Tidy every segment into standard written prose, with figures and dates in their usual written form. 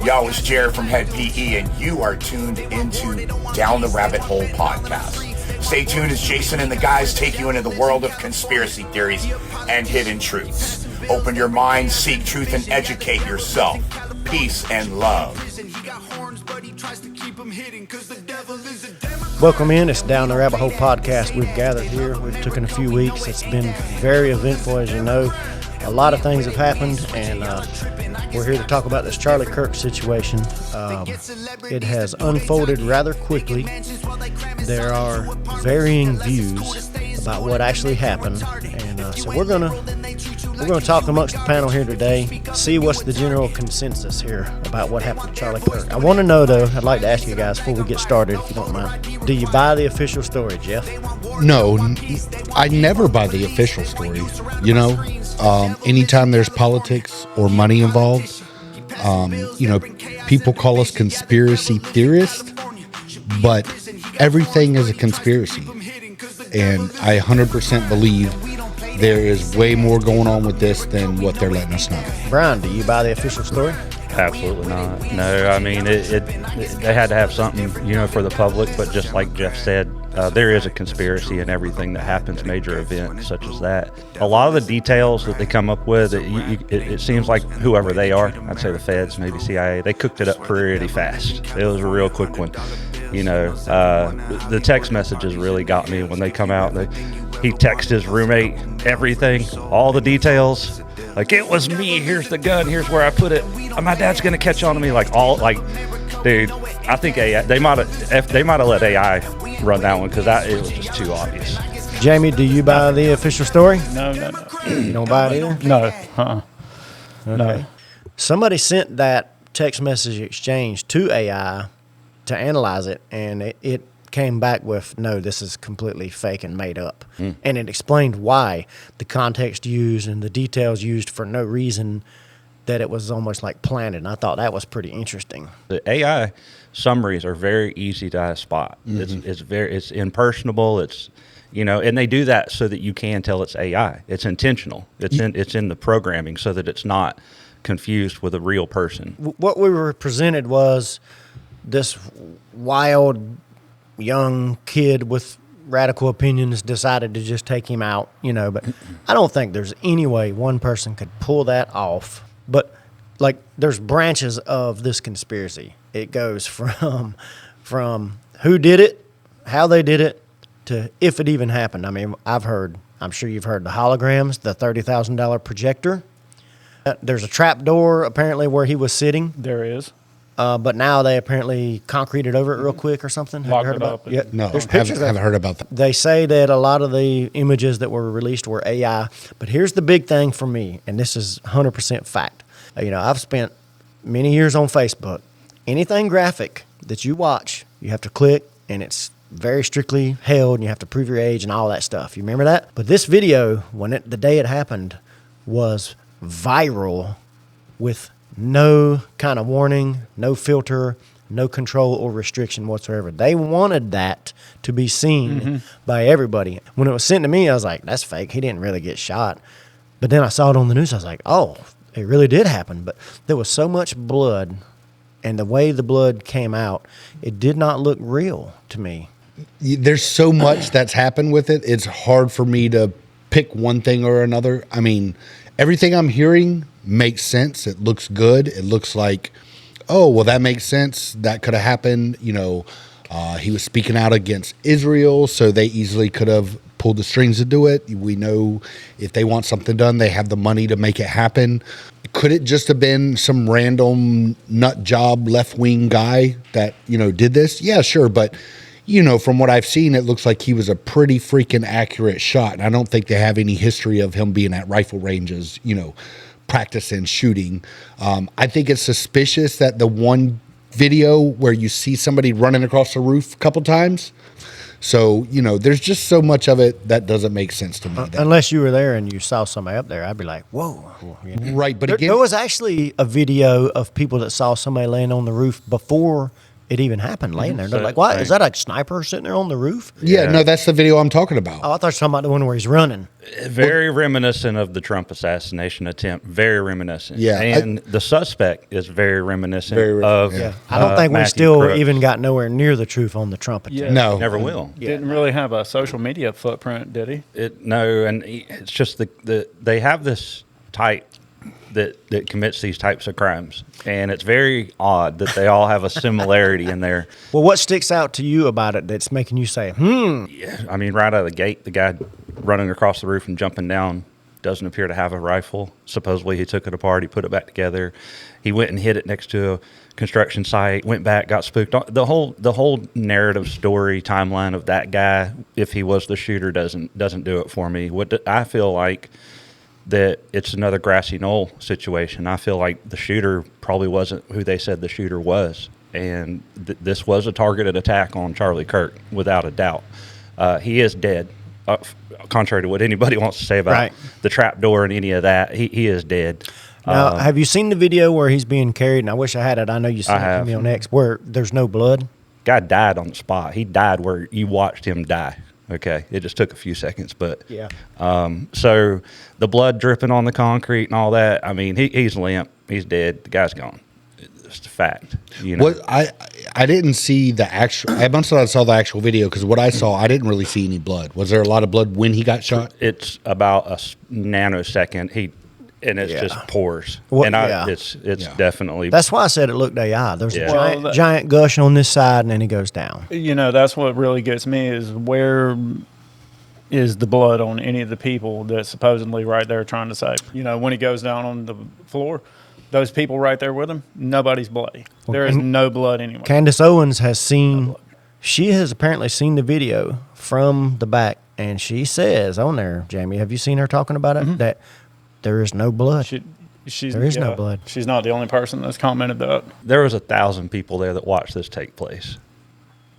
Yo, it's Jared from Head PE, and you are tuned into Down the Rabbit Hole podcast. Stay tuned as Jason and the guys take you into the world of conspiracy theories and hidden truths. Open your mind, seek truth, and educate yourself. Peace and love. Welcome in. It's Down the Rabbit Hole podcast. We've gathered here. We've taken a few weeks. It's been very eventful, as you know. A lot of things have happened, and we're here to talk about this Charlie Kirk situation. It has unfolded rather quickly. There are varying views about what actually happened, and so we're gonna talk amongst the panel here today, see what's the general consensus here about what happened to Charlie Kirk. I want to know, though, I'd like to ask you guys before we get started, if you don't mind, do you buy the official story, Jeff? No, I never buy the official story. You know, anytime there's politics or money involved, people call us conspiracy theorists, but everything is a conspiracy. And I 100% believe there is way more going on with this than what they're letting us know. Brian, do you buy the official story? Absolutely not. No, I mean, they had to have something, for the public, but just like Jeff said, there is a conspiracy in everything that happens, major events such as that. A lot of the details that they come up with, it seems like whoever they are, I'd say the feds, maybe CIA, they cooked it up pretty fast. It was a real quick one. The text messages really got me when they come out. He texted his roommate everything, all the details. Like, it was me, here's the gun, here's where I put it. My dad's gonna catch on to me, dude, I think they might have let AI run that one, because it was just too obvious. Jamie, do you buy the official story? No. You don't buy it either? No. Okay. No. Somebody sent that text message exchange to AI to analyze it, and it came back with, no, this is completely fake and made up. And it explained why the context used and the details used for no reason, that it was almost like planted. And I thought that was pretty interesting. The AI summaries are very easy to spot. Mm-hmm. It's impersonable. It's and they do that so that you can tell it's AI. It's intentional. It's in the programming so that it's not confused with a real person. What we were presented was this wild young kid with radical opinions decided to just take him out, but I don't think there's any way one person could pull that off. But there's branches of this conspiracy. It goes from who did it, how they did it, to if it even happened. I mean, I'm sure you've heard the holograms, the $30,000 projector. There's a trap door apparently where he was sitting. There is. But now they apparently concreted over it real quick or something. Locked it up. Yeah, No, there's pictures. haven't heard about that. They say that a lot of the images that were released were AI. But here's the big thing for me, and this is 100% fact. I've spent many years on Facebook. Anything graphic that you watch, you have to click, and it's very strictly held, and you have to prove your age and all that stuff. You remember that? But this video, the day it happened, was viral with no kind of warning, no filter, no control or restriction whatsoever. They wanted that to be seen by everybody. When it was sent to me, I was like, that's fake. He didn't really get shot. But then I saw it on the news. I was like, oh, it really did happen. But there was so much blood, and the way the blood came out, it did not look real to me. There's so much that's happened with it. It's hard for me to pick one thing or another. I mean, everything I'm hearing makes sense. It looks good. It looks like, oh, well, that makes sense. That could have happened. He was speaking out against Israel, so they easily could have pulled the strings to do it. We know if they want something done, they have the money to make it happen. Could it just have been some random nut job left-wing guy that, did this? Yeah, sure. But, from what I've seen, it looks like he was a pretty freaking accurate shot. And I don't think they have any history of him being at rifle ranges, practicing shooting. I think it's suspicious that the one video where you see somebody running across the roof a couple times. So, there's just so much of it that doesn't make sense to me. Unless you were there and you saw somebody up there, I'd be like, whoa. Right, but again, there was actually a video of people that saw somebody laying on the roof before it even happened laying there. They're So- like, "What? Is right. that a sniper sitting there on the roof?" Yeah, Yeah. no, that's the video I'm talking about. Oh, I thought you were talking about the one where he's running. Very reminiscent of the Trump assassination attempt. Very reminiscent. Yeah, and the suspect is very reminiscent of. yeah. I don't think we Matthew still Crooks. even got nowhere near the truth on the Trump attempt. Yeah. No. Never will. Didn't really have a social media footprint, did he? No, and it's just they have this type that commits these types of crimes, and it's very odd that they all have a similarity in there. Well, what sticks out to you about it that's making you say, I mean, right out of the gate, the guy running across the roof and jumping down doesn't appear to have a rifle. Supposedly, he took it apart, he put it back together. He went and hid it next to a construction site, went back, got spooked. The whole narrative story timeline of that guy, if he was the shooter, doesn't do it for me. I feel like that it's another grassy knoll situation. I feel like the shooter probably wasn't who they said the shooter was, and this was a targeted attack on Charlie Kirk, without a doubt. He is dead, contrary to what anybody wants to say about Right. the trap door and any of that. He is dead. now, have you seen the video where he's being carried? And I wish I had it. I know you sent it to have. me on X, where there's no blood. Guy died on the spot. He died where you watched him die. Okay, it just took a few seconds, but Yeah. So the blood dripping on the concrete and all that. I mean, he's limp. He's dead. The guy's gone. It's a fact. You know. What I didn't see the actual. I must have saw the actual video because what I saw, I didn't really see any blood. Was there a lot of blood when he got shot? It's about a nanosecond. And it's Yeah. just pours. Well, and yeah. it's Yeah. definitely. That's why I said it looked AI. There's Yeah. a giant, Well, giant gush on this side, and then he goes down. You know, that's what really gets me is where is the blood on any of the people that's supposedly right there trying to save. You know, when he goes down on the floor, those people right there with him, nobody's bloody. There is and no blood anywhere. Candace Owens has seen, she has apparently seen the video from the back, and she says on there, Jamie, have you seen her talking about it? That there is no blood. She's, There is no blood. She's not the only person that's commented that. There was 1,000 people there that watched this take place.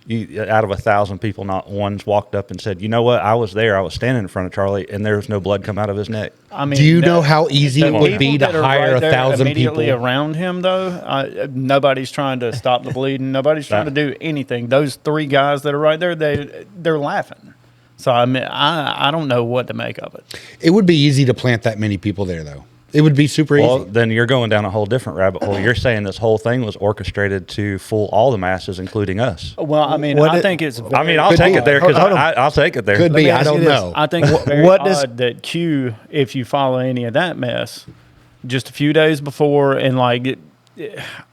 Out of 1,000 people, not one's walked up and said, "You know what? I was there. I was standing in front of Charlie, and there was no blood come out of his neck." I mean, Do you know how easy the it would be people to that are hire right there 1,000 immediately people? around him? Though nobody's trying to stop the bleeding. Nobody's trying to do anything. Those three guys that are right there, they're laughing. So I mean, I don't know what to make of it. It would be easy to plant that many people there, though. It would be super Well, easy. then you're going down a whole different rabbit hole. You're saying this whole thing was orchestrated to fool all the masses, including us. Well, I mean, What I it- think it's. I mean, I'll Could take be. it there because Hold on. I'll take it there. Could me be. I ask you don't this. know. I think it's very what does- odd that Q, if you follow any of that mess, just a few days before and like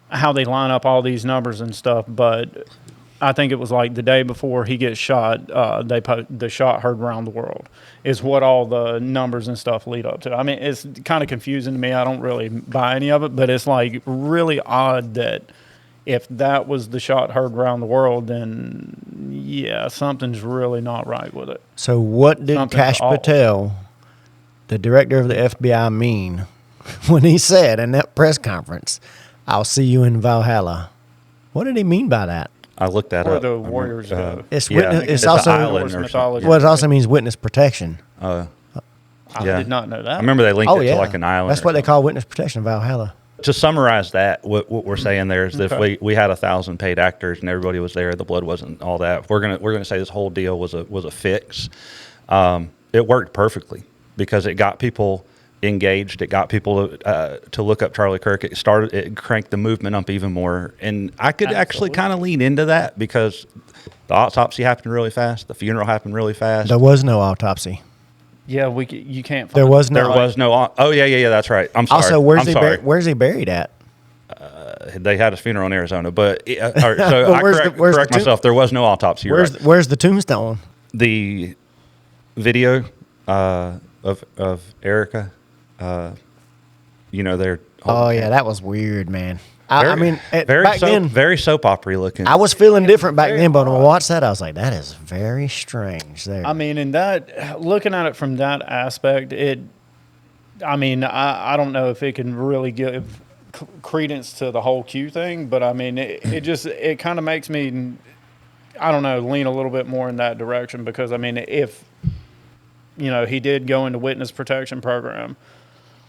how they line up all these numbers and stuff, but I think it was like the day before he gets shot, the shot heard around the world is what all the numbers and stuff lead up to. I mean, it's kind of confusing to me. I don't really buy any of it, but it's like really odd that if that was the shot heard around the world, then yeah, something's really not right with it. So what did Something's Kash off. Patel, the director of the FBI, mean when he said in that press conference, "I'll see you in Valhalla"? What did he mean by that? I looked that Or up. the Warriors go. It's yeah, witness- it's an also- island Norse or mythology. something. Well, it also means witness protection. I yeah. did not know that. I remember they linked Oh it yeah, to like an island. that's or what they something. call witness protection, Valhalla. To summarize that, what we're saying there is that Okay. if we had 1,000 paid actors and everybody was there, the blood wasn't all that. We're gonna say this whole deal was a fix. It worked perfectly because it got people engaged. It got people to look up Charlie Kirk. It cranked the movement up even more. And I could actually Absolutely. kind of lean into that because the autopsy happened really fast. The funeral happened really fast. There was no autopsy. Yeah, you can't. Find There was There no. was no. Oh yeah. That's right. I'm sorry. Also, where's I'm he? sorry. Where's he buried at? They had his funeral in Arizona, but all right, so But I where's correct, the- where's the correct tomb- myself. There was no autopsy. You're right. Where's the tombstone? The video of Erica. They're Oh yeah, that was weird, man. I mean, very back then very soap opera looking. I was feeling different back very then, but when I odd. watched that, I was like, that is very strange. There, I mean, in that, looking at it from that aspect, I mean, I don't know if it can really give credence to the whole Q thing, but I mean, it kind of makes me, I don't know, lean a little bit more in that direction because I mean, if he did go into witness protection program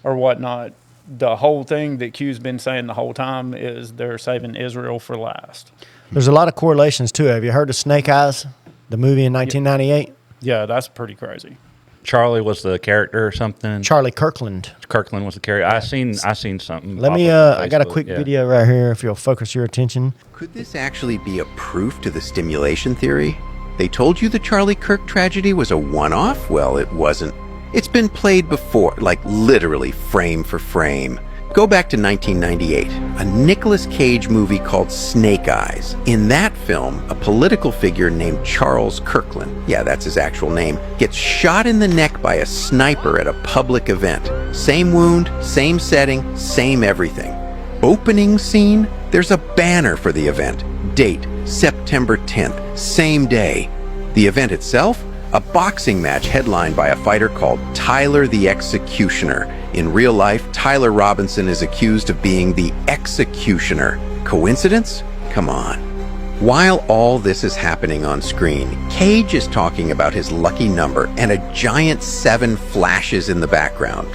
or whatnot, the whole thing that Q's been saying the whole time is they're saving Israel for last. There's a lot of correlations too. Have you heard of Snake Eyes, the movie in 1998? Yeah, that's pretty crazy. Charlie was the character or something. Charlie Kirkland. Kirkland was the character. I seen something. Let pop me. up on I got a Facebook, quick yeah. video right here. If you'll focus your attention. Could this actually be a proof to the stimulation theory? They told you the Charlie Kirk tragedy was a one-off? Well, it wasn't. It's been played before, like literally frame for frame. Go back to 1998, a Nicolas Cage movie called Snake Eyes. In that film, a political figure named Charles Kirkland, yeah, that's his actual name, gets shot in the neck by a sniper at a public event. Same wound, same setting, same everything. Opening scene, there's a banner for the event. Date, September 10th, same day. The event itself? A boxing match headlined by a fighter called Tyler the Executioner. In real life, Tyler Robinson is accused of being the executioner. Coincidence? Come on. While all this is happening on screen, Cage is talking about his lucky number and a giant 7 flashes in the background.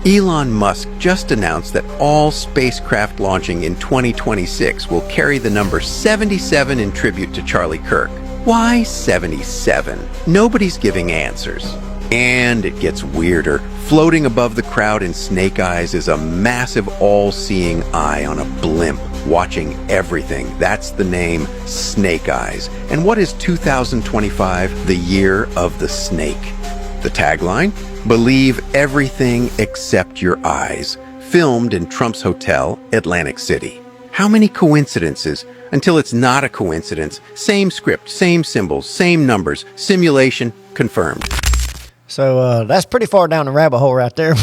Elon Musk just announced that all spacecraft launching in 2026 will carry the number 77 in tribute to Charlie Kirk. Why 77? Nobody's giving answers. And it gets weirder. Floating above the crowd in Snake Eyes is a massive all-seeing eye on a blimp, watching everything. That's the name, Snake Eyes. And what is 2025? The year of the snake. The tagline? Believe everything except your eyes. Filmed in Trump's hotel, Atlantic City. How many coincidences until it's not a coincidence? Same script, same symbols, same numbers, simulation confirmed. So that's pretty far down the rabbit hole right there.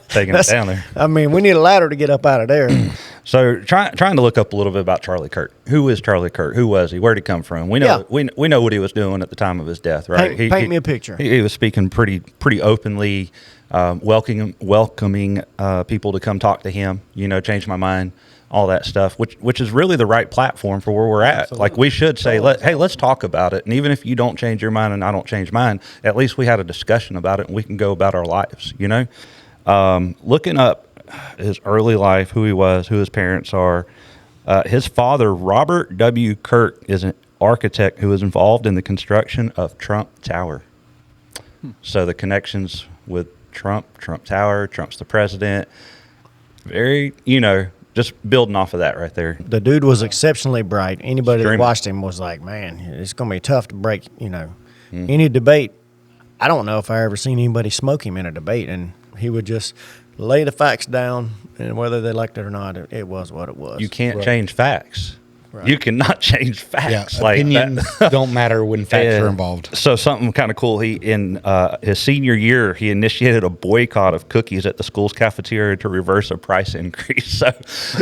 Taking it down there. I mean, we need a ladder to get up out of there. So trying to look up a little bit about Charlie Kirk. Who is Charlie Kirk? Who was he? Where did he come from? We know Yeah. we know what he was doing at the time of his death, right? Paint me a picture. He was speaking pretty openly, welcoming people to come talk to him. Change my mind, all that stuff, which is really the right platform for where we're at. Absolutely. Like we should say, hey, let's talk about it. And even if you don't change your mind and I don't change mine, at least we had a discussion about it and we can go about our lives. Looking up his early life, who he was, who his parents are. His father, Robert W. Kirk, is an architect who was involved in the construction of Trump Tower. So the connections with Trump Tower, Trump's the president. Very, just building off of that right there. The dude was exceptionally bright. Anybody that Extremely. watched him was like, man, it's going to be tough to break, any debate. I don't know if I ever seen anybody smoke him in a debate, and he would just lay the facts down, and whether they liked it or not, it was what it was. You can't change facts. Right. You cannot change facts. Yeah, like opinions don't matter when facts And are involved. So something kind of cool. He in his senior year, he initiated a boycott of cookies at the school's cafeteria to reverse a price increase.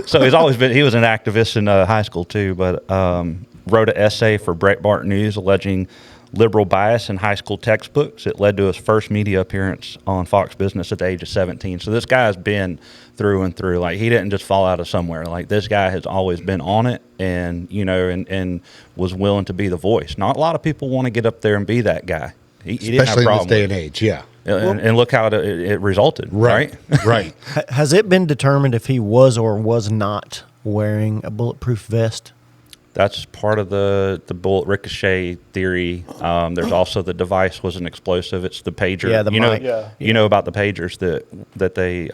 So he's always been. He was an activist in high school too, but wrote an essay for Breitbart News alleging liberal bias in high school textbooks. It led to his first media appearance on Fox Business at the age of 17. So this guy's been through and through. Like, he didn't just fall out of somewhere. Like, this guy has always been on it and, and was willing to be the voice. Not a lot of people want to get up there and be that guy. He didn't have a Especially in this problem day with and age, yeah. And look how it resulted, right? Right. Has it been determined if he was or was not wearing a bulletproof vest? That's part of the bullet ricochet theory. There's also the device was an explosive. It's the pager. Yeah, the mic. You know about the pagers that they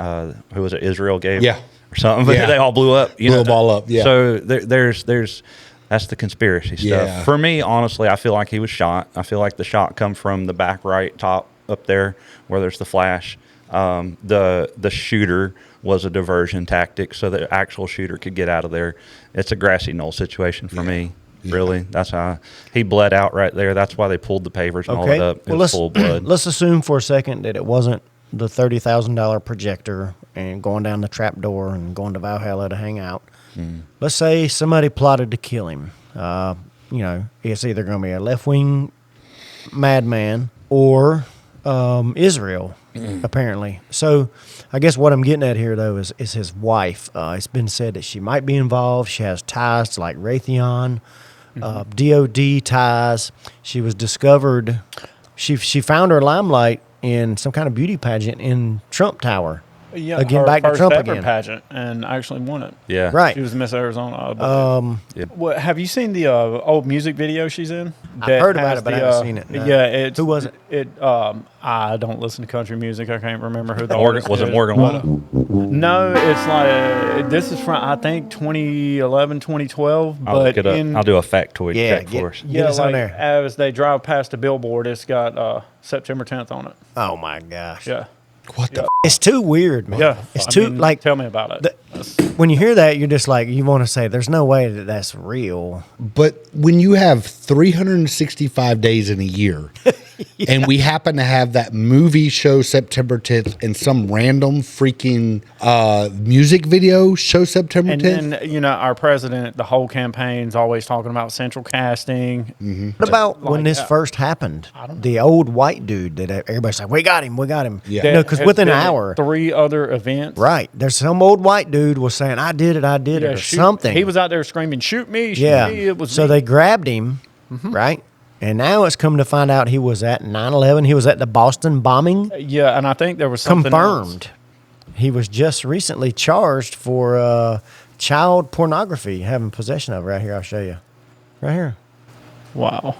who was it, Israel gave? Yeah. Or something. But Yeah. they all blew up. Blew them all up, yeah. So there's that's the conspiracy stuff. Yeah. For me, honestly, I feel like he was shot. I feel like the shot come from the back right top up there where there's the flash. The shooter was a diversion tactic so the actual shooter could get out of there. It's a grassy knoll situation for me. Yeah. Really, that's how he bled out right there. That's why they pulled the pavers and all it up. It was full of blood. Let's assume for a second that it wasn't the $30,000 projector and going down the trap door and going to Valhalla to hang out. Let's say somebody plotted to kill him. It's either going to be a left-wing madman or Israel, apparently. So I guess what I'm getting at here, though, is his wife. It's been said that she might be involved. She has ties to, like, Raytheon, DOD ties. She was discovered. She found her limelight in some kind of beauty pageant in Trump Tower. Yeah, again her back to first Trump ever again. pageant and actually won it. Yeah. Right. She was Miss Arizona. I believe. What, have you seen the old music video she's in? I've heard about has it, but I haven't seen it, no. Yeah, it's Who was it? I don't listen to country music. I can't remember who the Morgan, artist was it is. Morgan Wallen? No, it's like this is from I think 2011, 2012. I'll But look it up. I'll do a factoid Yeah, check for us. Get us on like there. as they drive past a billboard, it's got September 10th on it. Oh my gosh. Yeah, What the? It's too weird, man. yeah. It's I too mean, like Tell me about it. when you hear that, you're just like you want to say, "There's no way that that's real." But when you have 365 days in a year, and we happen to have that movie show September 10th and some random freaking music video show September And 10th. then, our president, the whole campaign's always talking about central casting. Mm-hmm. What about when like this that. first happened? The old white dude that everybody's like, "We got him, we got him." Yeah. There because has within an been hour, 3 other events. right? There's some old white dude was saying, "I did it, or shoot- something." He was out there screaming, "Shoot me, shoot yeah. me." It was So me. they grabbed him, right? And now it's come to find out he was at 9/11. He was at the Boston bombing. Yeah, and I think there was something Confirmed. He was just recently charged for child pornography, having possession of. Right here, I'll show you. Right here. Else. Wow.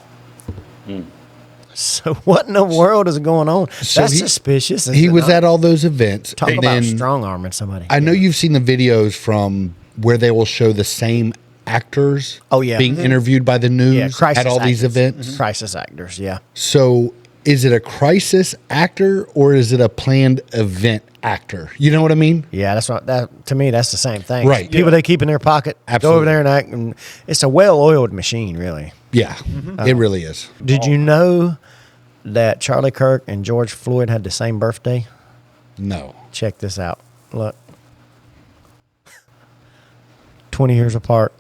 So what in the world is going on? So That's he- suspicious. is He it was not? at all those events. Talk and about then strong arming somebody. I know you've seen the videos from where they will show the same actors Oh, yeah. being Mhm. interviewed by the news Yeah, crisis at all these actors. events. Crisis actors, yeah. So is it a crisis actor or is it a planned event actor? You know what I mean? Yeah, that's what that to me. That's the same thing. Right. People they keep in their pocket, go Absolutely. over there and act. And it's a well-oiled machine, really. Yeah, it really is. Did you know that Charlie Kirk and George Floyd had the same birthday? No. Check this out. Look, 20 years apart.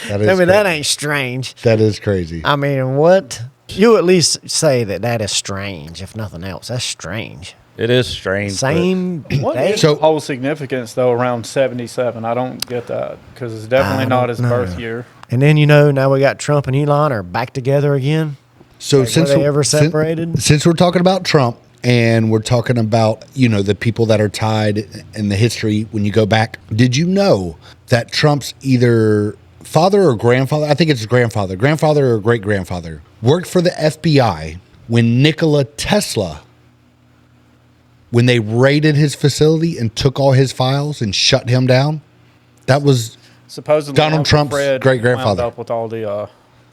That is I mean, that crazy. ain't strange. That is crazy. I mean, what? You at least say that is strange, if nothing else. That's strange. It is strange. but Same What day. is So- the whole significance, though, around 77? I don't get that because it's definitely I not don't his know. birth year. And then, now we got Trump and Elon are back together again. So Were they ever separated? Since we're talking about Trump and we're talking about, the people that are tied in the history when you go back, did you know that Trump's either father or grandfather, I think it's his grandfather or great grandfather, worked for the FBI when Nikola Tesla, when they raided his facility and took all his files and shut him down? That was Supposedly, Donald Uncle Trump's Fred great-grandfather. wound up with all the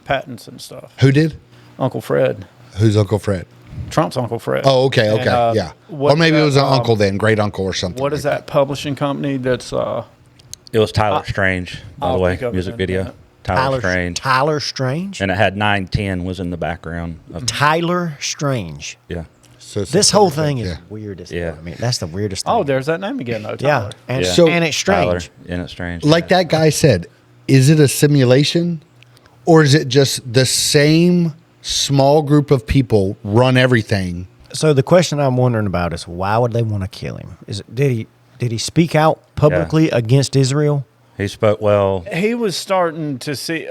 patents and stuff. who did? Uncle Fred, Who's Uncle Fred? Trump's Uncle Fred. Oh, okay, And, yeah. what Or maybe is it was that, an uncle then, great uncle or something. What is like that publishing company that's it was Tyler Strange, by the I'll way, think of it music in a video. minute. Tyler Strange. Tyler Strange. And it had 910 was in the background. Of, Tyler Strange. yeah. So This whole thing is yeah. weird as Yeah. hell. I mean, that's the weirdest thing. Oh, there's that name again, though. yeah, Tyler. and, Yeah. So- and it's Tyler, strange. and it's strange. Like that guy said, is it a simulation or is it just the same small group of people run everything? So the question I'm wondering about is why would they want to kill him? Did he speak out publicly against Israel? He spoke well. He was starting to see,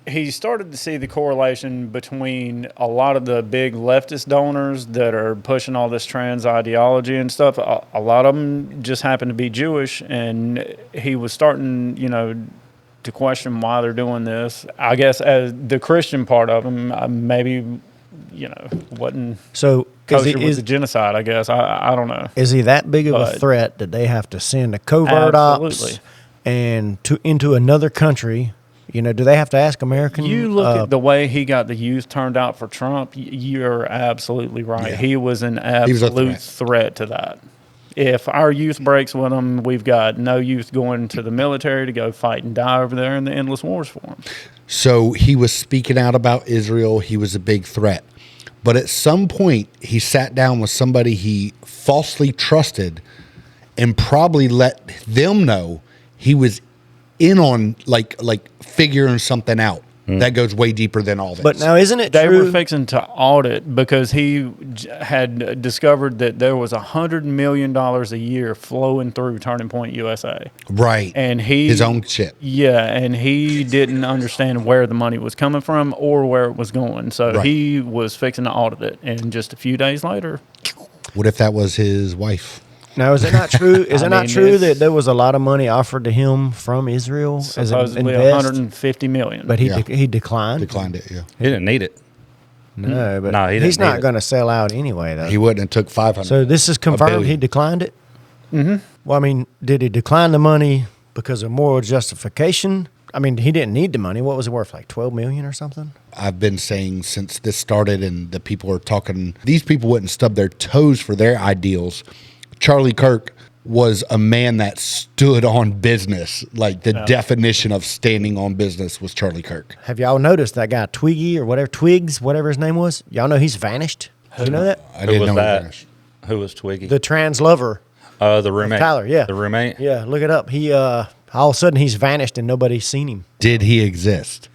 he started to see the correlation between a lot of the big leftist donors that are pushing all this trans ideology and stuff. A lot of them just happen to be Jewish, and he was starting, to question why they're doing this. I guess as the Christian part of him, maybe, wasn't So kosher with the genocide, I guess. I don't know. is he that big of a But- threat that they have to send a covert ops Absolutely. and into another country? Do they have to ask American? You look at the way he got the youth turned out for Trump, you're absolutely right. Yeah. He was an was a absolute threat to that. If our youth breaks with him, we've got no youth going to the military to go fight and die over there in the endless wars for him. So he was speaking out about Israel. He was a big threat. But at some point, he sat down with somebody he falsely trusted and probably let them know he was in on like figuring something out. That goes way deeper than all this. But now, isn't it They true? were fixing to audit because he had discovered that there was $100 million a year flowing through Turning Point USA. right. And he his own shit. Yeah, and he didn't understand where the money was coming from or where it was going. So Right. he was fixing to audit it. And just a few days later, What if that was his wife? Now, is it not true? Is I it not mean, true it's- that there was a lot of money offered to him from Israel as an supposedly invest, $150 million. but he Yeah. he declined? Declined it, yeah. He didn't need it. No, but No, he didn't he's need not it. going to sell out anyway, though. He wouldn't have took 500. So this is confirmed. billion. He declined it. Mm-hmm. Well, I mean, did he decline the money because of moral justification? I mean, he didn't need the money. What was it worth? Like $12 million or something? I've been saying since this started and the people are talking, these people wouldn't stub their toes for their ideals. Charlie Kirk was a man that stood on business. Like the definition of standing on business was Charlie Kirk. Have y'all noticed that guy Twiggy or whatever, Twigs, whatever his name was? Y'all know he's vanished? Do you know that? I Who didn't was know that? he vanished. Who was Twiggy? The trans lover. The roommate. Tyler, yeah. The roommate? Yeah, look it up. He all of a sudden he's vanished and nobody's seen him. Did he exist?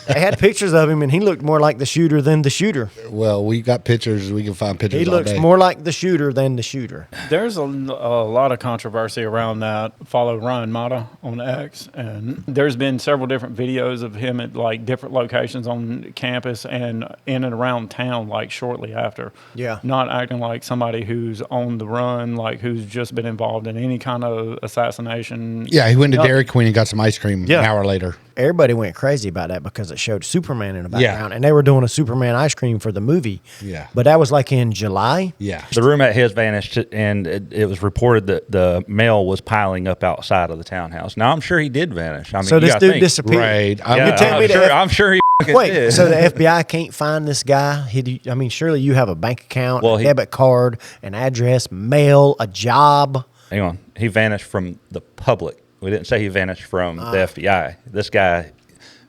They had pictures of him and he looked more like the shooter than the shooter. Well, we got pictures. We can find pictures He all looks day. more like the shooter than the shooter. There's a lot of controversy around that. Follow Ryan Mata on X, and there's been several different videos of him at like different locations on campus and in and around town, like shortly after. Yeah. Not acting like somebody who's on the run, like who's just been involved in any kind of assassination. Yeah, he went to No. Dairy Queen and got some ice cream Yeah. an hour later. Everybody went crazy about that because it showed Superman in the Yeah. background. And they were doing a Superman ice cream for the movie. Yeah. But that was like in July. Yeah. The roommate has vanished, and it was reported that the mail was piling up outside of the townhouse. Now, I'm sure he did vanish. I mean, So you this gotta dude think. disappeared. Right. Yeah, You tell me that- I'm sure he fucking Wait, did. so the FBI can't find this guy? I mean, surely you have a bank account, Well, a debit card, an address, mail, a job. Hang on. He vanished from the public. We didn't say he vanished from Ah. the FBI. This guy,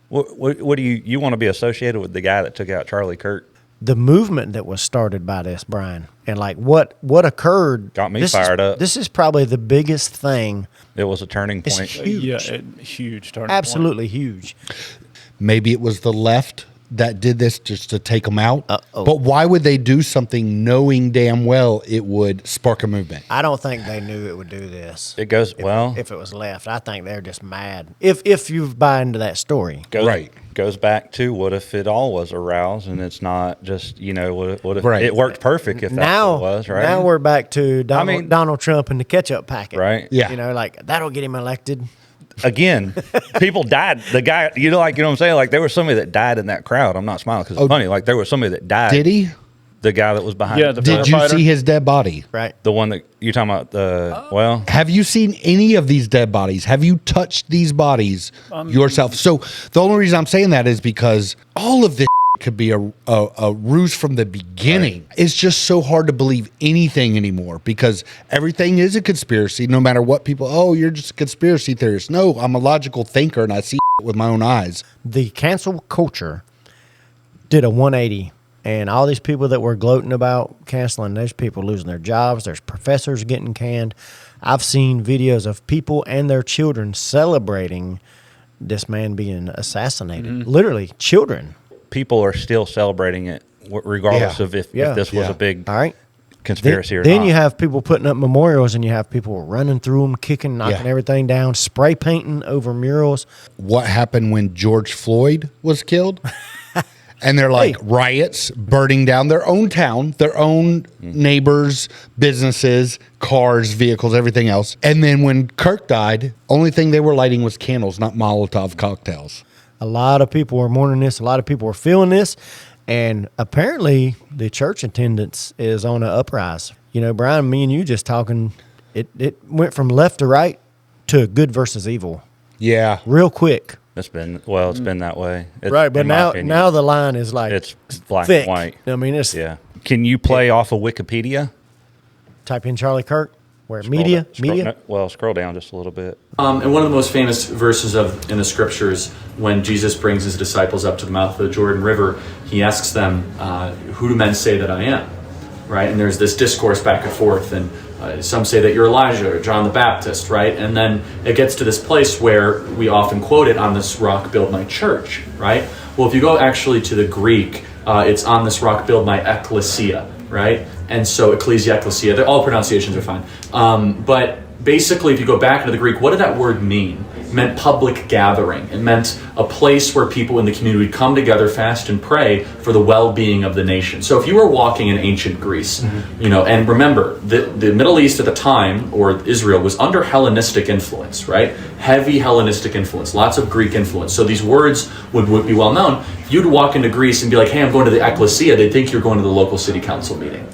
what do you want to be associated with the guy that took out Charlie Kirk? The movement that was started by this, Brian, and like what occurred Got me this fired is, up. This is probably the biggest thing. It was a turning It's point. huge. Huge turning point. Absolutely huge. Maybe it was the left that did this just to take them out. Uh-oh. But why would they do something knowing damn well it would spark a movement? I don't think they knew it would do this. It goes If it was left, I think they're just mad. If you buy into that story, goes back to what if it all was aroused and it's not just what if Right. it worked perfect if that's now what it was, right? Now we're back to Donald, mean- Donald Trump and the ketchup packet, Right. Yeah. You know, like that'll get him elected. Again, people died. The guy, you know what I'm saying? Like there was somebody that died in that crowd. I'm not smiling because it's funny. Like there was somebody that died. Did he? The guy that was behind. Yeah, the Did you firefighter. see his dead body? Right. the one that you're talking about. Well, Have you seen any of these dead bodies? Have you touched these bodies yourself? So the only reason I'm saying that is because all of this could be a ruse from the beginning. Right. It's just so hard to believe anything anymore because everything is a conspiracy, no matter what people, you're just a conspiracy theorist. No, I'm a logical thinker and I see with my own eyes. The cancel culture did a 180, and all these people that were gloating about canceling, there's people losing their jobs, there's professors getting canned. I've seen videos of people and their children celebrating this man being assassinated. Literally, children. people are still celebrating it, regardless Yeah. of if Yeah. this was Yeah. a big All right. conspiracy or Then not. you have people putting up memorials, and you have people running through them, kicking, knocking Yeah. everything down, spray painting over murals. What happened when George Floyd was killed? And they're like riots, burning down their own town, their own neighbors, businesses, cars, vehicles, everything else. And then when Kirk died, only thing they were lighting was candles, not Molotov cocktails. A lot of people were mourning this. A lot of people were feeling this. And apparently the church attendance is on an uprise. You know, Brian, me and you just talking, it went from left to right to good versus evil Yeah. real quick. It's been that way. Right, but in my now opinion. now the line is like It's black thick. and white. I mean, it's Yeah. Can you play off of Wikipedia? type in Charlie Kirk, where Scroll media. Scroll down just a little bit. And one of the most famous verses in the scriptures, when Jesus brings his disciples up to the mouth of the Jordan River, he asks them, "Who do men say that I am?" Right, and there's this discourse back and forth, and Some say that you're Elijah or John the Baptist, right? And then it gets to this place where we often quote it, on this rock build my church, right? Well, if you go actually to the Greek, it's on this rock build my ecclesia, right? And so ecclesia, all pronunciations are fine. But basically, if you go back into the Greek, what did that word mean? It meant public gathering. It meant a place where people in the community would come together, fast and pray for the well-being of the nation. So if you were walking in ancient Greece, and remember, the Middle East at the time, or Israel, was under Hellenistic influence, right? Heavy Hellenistic influence, lots of Greek influence. So these words would be well known. You'd walk into Greece and be like, hey, I'm going to the ecclesia. They'd think you're going to the local city council meeting.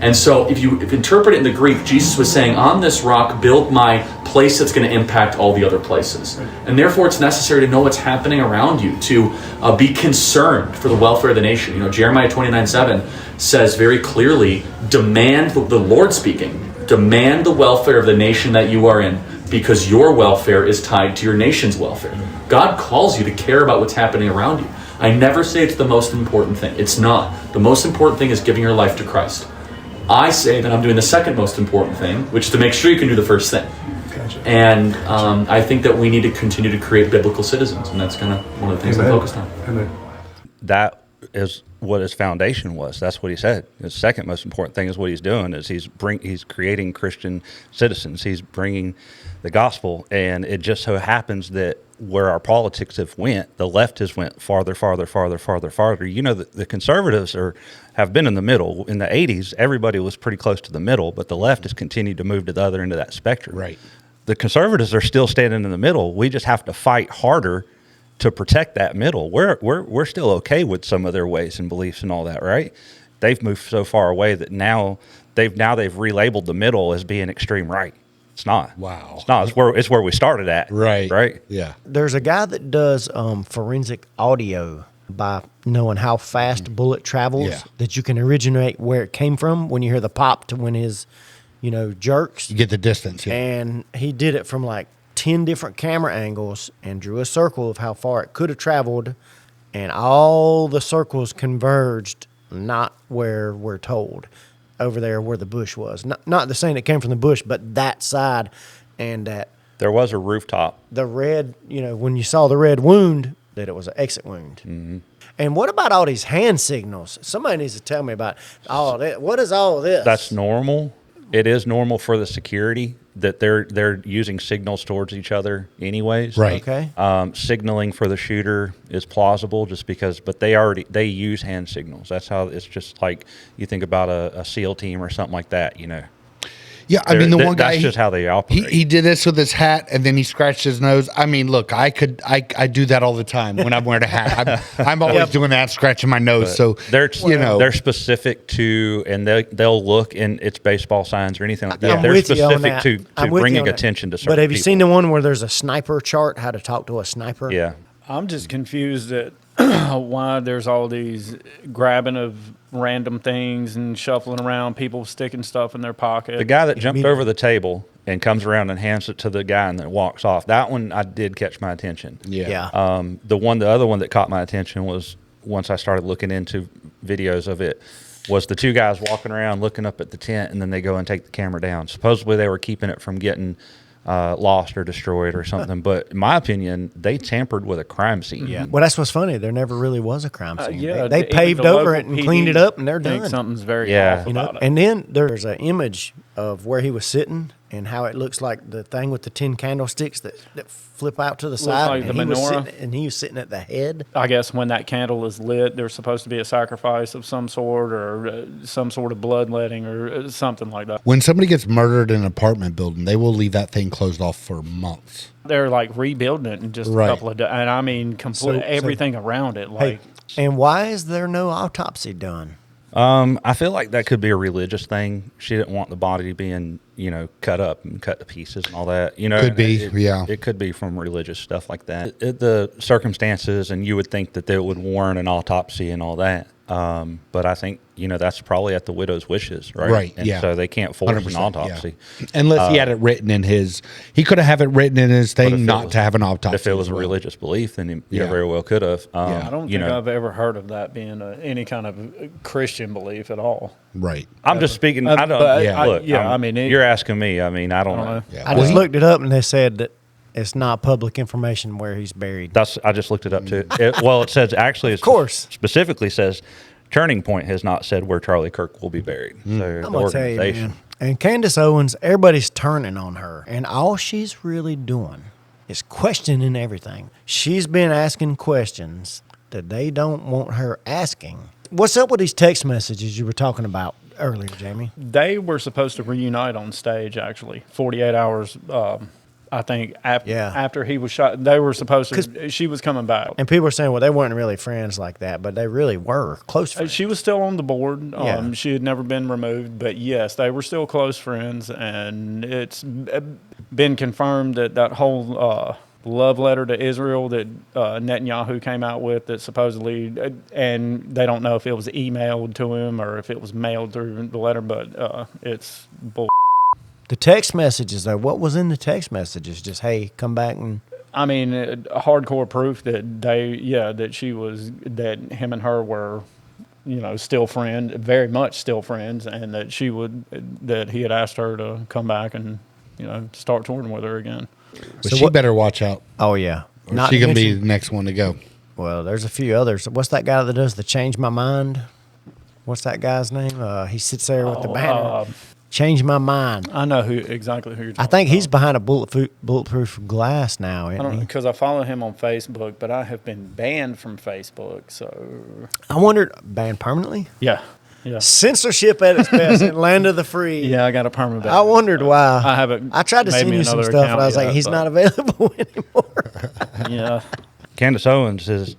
And so if you interpret it in the Greek, Jesus was saying, on this rock, build my place that's going to impact all the other places. And therefore, it's necessary to know what's happening around you, to be concerned for the welfare of the nation. Jeremiah 29:7 says very clearly, demand, the Lord speaking, demand the welfare of the nation that you are in, because your welfare is tied to your nation's welfare. God calls you to care about what's happening around you. I never say it's the most important thing. It's not. The most important thing is giving your life to Christ. I say that I'm doing the second most important thing, which is to make sure you can do the first thing. Gotcha. And I think that we need to continue to create biblical citizens, and that's kind of one of the things I'm focused on. Amen. That is what his foundation was. That's what he said. His second most important thing is what he's doing is he's creating Christian citizens. He's bringing the gospel, and it just so happens that where our politics have went, the left has went farther. The conservatives have been in the middle. In the 80s, everybody was pretty close to the middle, but the left has continued to move to the other end of that spectrum. Right. The conservatives are still standing in the middle. We just have to fight harder to protect that middle. We're still okay with some of their ways and beliefs and all that, right? They've moved so far away that now they've relabeled the middle as being extreme right. It's not. Wow. It's not. It's where we started at. Right. Right. Yeah. There's a guy that does forensic audio by knowing how fast bullet travels, that you can originate where it came from when you hear the pop to when his, jerks. You get the distance. Yeah. And he did it from like 10 different camera angles and drew a circle of how far it could have traveled, and all the circles converged not where we're told, over there where the bush was. Not the saying it came from the bush, but that side, and that there was a rooftop. The red, when you saw the red wound, that it was an exit wound. Mm-hmm. And what about all these hand signals? Somebody needs to tell me about all that. What is all of this? That's normal. It is normal for the security that they're using signals towards each other anyways. Right. Okay. Signaling for the shooter is plausible just because, but they use hand signals. That's how it's just like you think about a SEAL team or something like that, Yeah, I mean, the one guy, that's just how they operate. He did this with his hat, and then he scratched his nose. I mean, look, I do that all the time when I'm wearing a hat. I'm always doing that, scratching my nose. But so they're specific to, and they'll look, and it's baseball signs or anything like that. I'm They're with you on specific that. to bringing attention to certain But have you people. seen the one where there's a sniper chart, how to talk to a sniper? Yeah. I'm just confused at why there's all these grabbing of random things and shuffling around, people sticking stuff in their pocket. The guy that jumped over the table and comes around and hands it to the guy and then walks off, that one I did catch my attention. Yeah. The other one that caught my attention was, once I started looking into videos of it, was the two guys walking around looking up at the tent, and then they go and take the camera down. Supposedly they were keeping it from getting lost or destroyed or something, but in my opinion, they tampered with a crime scene. Yeah. Well, that's what's funny. There never really was a crime scene. They even paved the over local it and cleaned it up, and they're think done. something's very Yeah. off about it. And then there's an image of where he was sitting and how it looks like the thing with the 10 candlesticks that flip out to the side. like and the menorah. He was sitting at the head. I guess when that candle is lit, there's supposed to be a sacrifice of some sort, or some sort of bloodletting, or something like that. when somebody gets murdered in an apartment building, they will leave that thing closed off for months. They're like rebuilding it in just Right. a couple of days, and I mean, everything around it. Like, And why is there no autopsy done? I feel like that could be a religious thing. She didn't want the body being, cut up and cut to pieces and all that. Could be, yeah. It could be from religious stuff like that. The circumstances, and you would think that they would warrant an autopsy and all that. But I think, that's probably at the widow's wishes, right? Right, And yeah. so they can't force an 100%, autopsy. yeah. Unless he had it written in he could have it written in his But if thing it not was- to have an autopsy. If it was as a well. religious belief, then he Yeah. very well could have. I don't think I've ever heard of that being any kind of Christian belief at all. Right. I'm just speaking. I don't. But Yeah. Look, I mean, you're you're asking me. I mean, I don't know. Yeah. I just looked it up, and they said that it's not public information where he's buried. I just looked it up too. It says actually, of course, specifically says Turning Point has not said where Charlie Kirk will be buried. So I'm the gonna tell you, organization. man. And Candace Owens, everybody's turning on her, and all she's really doing is questioning everything. She's been asking questions that they don't want her asking. What's up with these text messages you were talking about earlier, Jamie? They were supposed to reunite on stage, actually, 48 hours, I think, after he was shot. They were supposed to, she was coming back. And people are saying, well, they weren't really friends like that, but they really were close friends. She was still on the board. Yeah. She had never been removed, but yes, they were still close friends, and it's been confirmed that whole love letter to Israel that Netanyahu came out with, that supposedly, and they don't know if it was emailed to him or if it was mailed through the letter, but it's bull. The text messages, though, what was in the text messages? Just, hey, come back and... I mean, hardcore proof that that him and her were, still very much still friends, and that he had asked her to come back and, start touring with her again. But she better watch out. Oh, yeah. Or she can be the next one to go. Well, there's a few others. What's that guy that does the Change My Mind? What's that guy's name? He sits there with the banner. Change My Mind. I know exactly who you're talking about. I think he's behind a bulletproof glass now, I isn't don't know, he? because I follow him on Facebook, but I have been banned from Facebook, so... I wondered, banned permanently? Yeah. Censorship at its best in land of the free. Yeah, I got a permanent ban. I wondered why. I haven't. I tried to made send me you some another stuff, and I account was like, yet, he's but- not available anymore. Yeah. Candace Owens has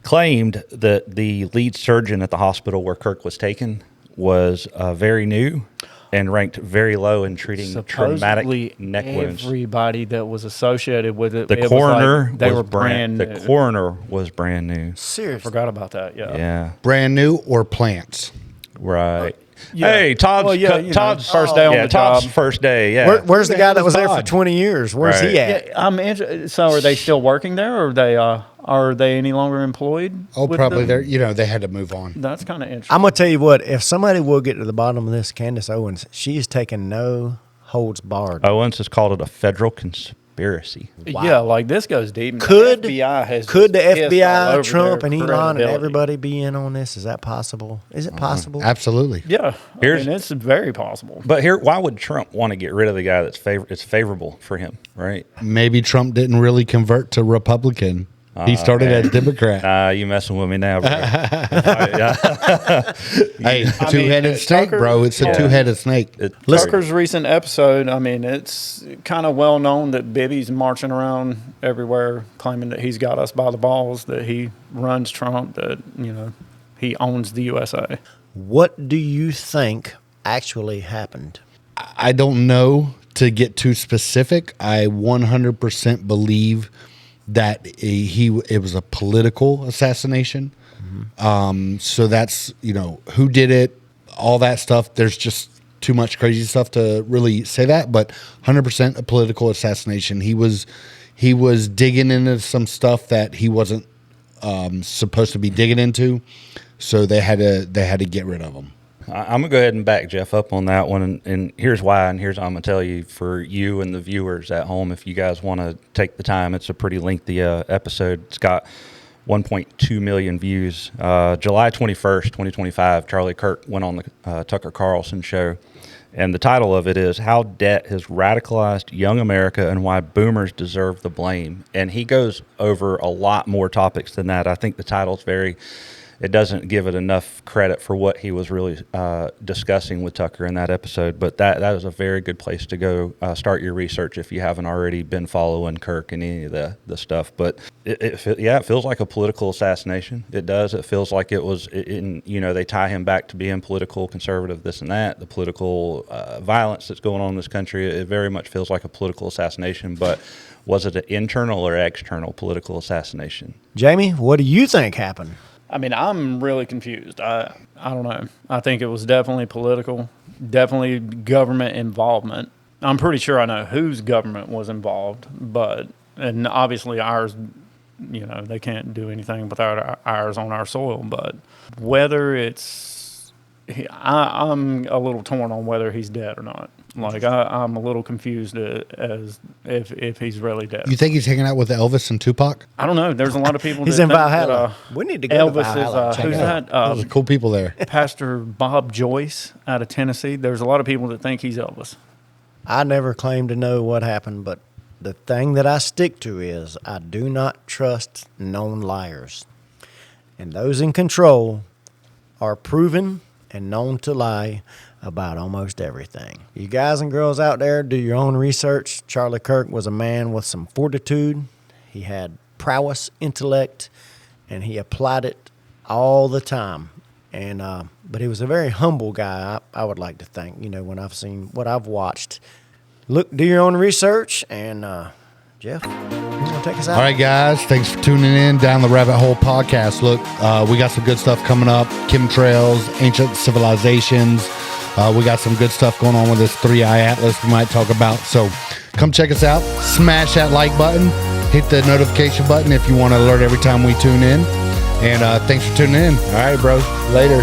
claimed that the lead surgeon at the hospital where Kirk was taken was very new and ranked very low in treating traumatic Supposedly neck wounds. everybody that was associated with it, The it coroner was like they was were brand new. The coroner was brand new. Seriously. Forgot about that. Yeah. Yeah, Brand new or plants? right. Yeah. Hey, Todd's Well, yeah, you know, Todd's first day on the Todd's job. first day. Yeah. Where's the guy that was there for Todd? 20 years? Where's he Right. at? Yeah, I'm interested. So, are they still working there, or are they any longer employed? Oh, with probably them? they had to move on. That's kind of interesting. I'm going to tell you what, if somebody will get to the bottom of this, Candace Owens, she's taking no holds barred. Owens has called it a federal conspiracy. Yeah, like this goes deep. Could the FBI has the just pissed all FBI, over Trump, their and Elon, and credibility. everybody be in on this? Is that possible? Is it possible? Absolutely. Yeah, Here's- it's very possible. But here, why would Trump want to get rid of the guy that's it's favorable for him, right? Maybe Trump didn't really convert to Republican. He started as Democrat. You messing with me now, bro. Hey, I two-headed mean, snake, Tucker- bro. It's a Yeah. two-headed snake. Tucker's recent episode, I mean, it's kind of well known that Bibby's marching around everywhere claiming that he's got us by the balls, that he runs Trump, that, he owns the USA. What do you think actually happened? I don't know to get too specific. I 100% believe that it was a political assassination. So that's, who did it, all that stuff. There's just too much crazy stuff to really say that, but 100% a political assassination. He was digging into some stuff that he wasn't supposed to be digging into. So they had to get rid of him. I'm gonna go ahead and back Jeff up on that one, and here's why, and here's what I'm gonna tell you for you and the viewers at home. If you guys want to take the time, it's a pretty lengthy episode. It's got 1.2 million views. July 21st, 2025, Charlie Kirk went on the Tucker Carlson show, and the title of it is "How Debt Has Radicalized Young America and Why Boomers Deserve the Blame." And he goes over a lot more topics than that. I think the title's it doesn't give it enough credit for what he was really discussing with Tucker in that episode. But that is a very good place to go start your research if you haven't already been following Kirk and any of the stuff. But it feels like a political assassination. It does. It feels like it was, they tie him back to being political conservative, this and that, the political violence that's going on in this country. It very much feels like a political assassination. But was it an internal or external political assassination? Jamie, what do you think happened? I mean, I'm really confused. I don't know. I think it was definitely political, definitely government involvement. I'm pretty sure I know whose government was involved, and obviously ours, they can't do anything without ours on our soil. But whether I'm a little torn on whether he's dead or not. Like I'm a little confused as if he's really dead. You think he's hanging out with Elvis and Tupac? I don't know. There's a lot of people. He's that in think Valhalla. That, We need to go to Elvis Valhalla. is Check who's it out. that? Those are cool people there. Pastor Bob Joyce out of Tennessee. There's a lot of people that think he's Elvis. I never claimed to know what happened, but the thing that I stick to is I do not trust known liars. And those in control are proven and known to lie about almost everything. You guys and girls out there, do your own research. Charlie Kirk was a man with some fortitude. He had prowess, intellect, and he applied it all the time. And but he was a very humble guy, I would like to think, when I've seen what I've watched. Look, do your own research, and Jeff, you want to take us out? All right, guys. Thanks for tuning in. Down the Rabbit Hole podcast. Look, we got some good stuff coming up. Chemtrails, ancient civilizations. We got some good stuff going on with this 3-eye atlas we might talk about. So come check us out. Smash that like button. Hit the notification button if you want to alert every time we tune in. And thanks for tuning in. All right, bro. Later.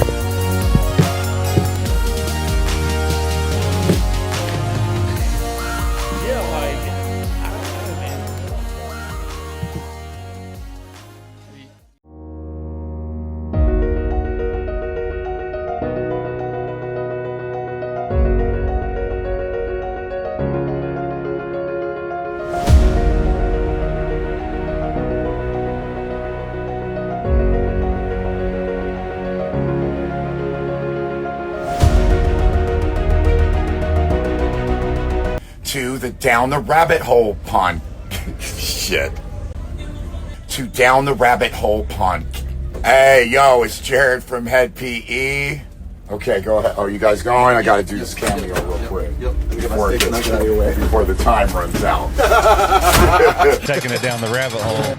To the Down the Rabbit Hole pond. Shit. To Down the Rabbit Hole pond. Hey, yo, it's Jared from Head PE. Okay, go ahead. Oh, you guys going? I got to do this cameo real quick. Yep. Before the time runs out. Taking it down the rabbit hole.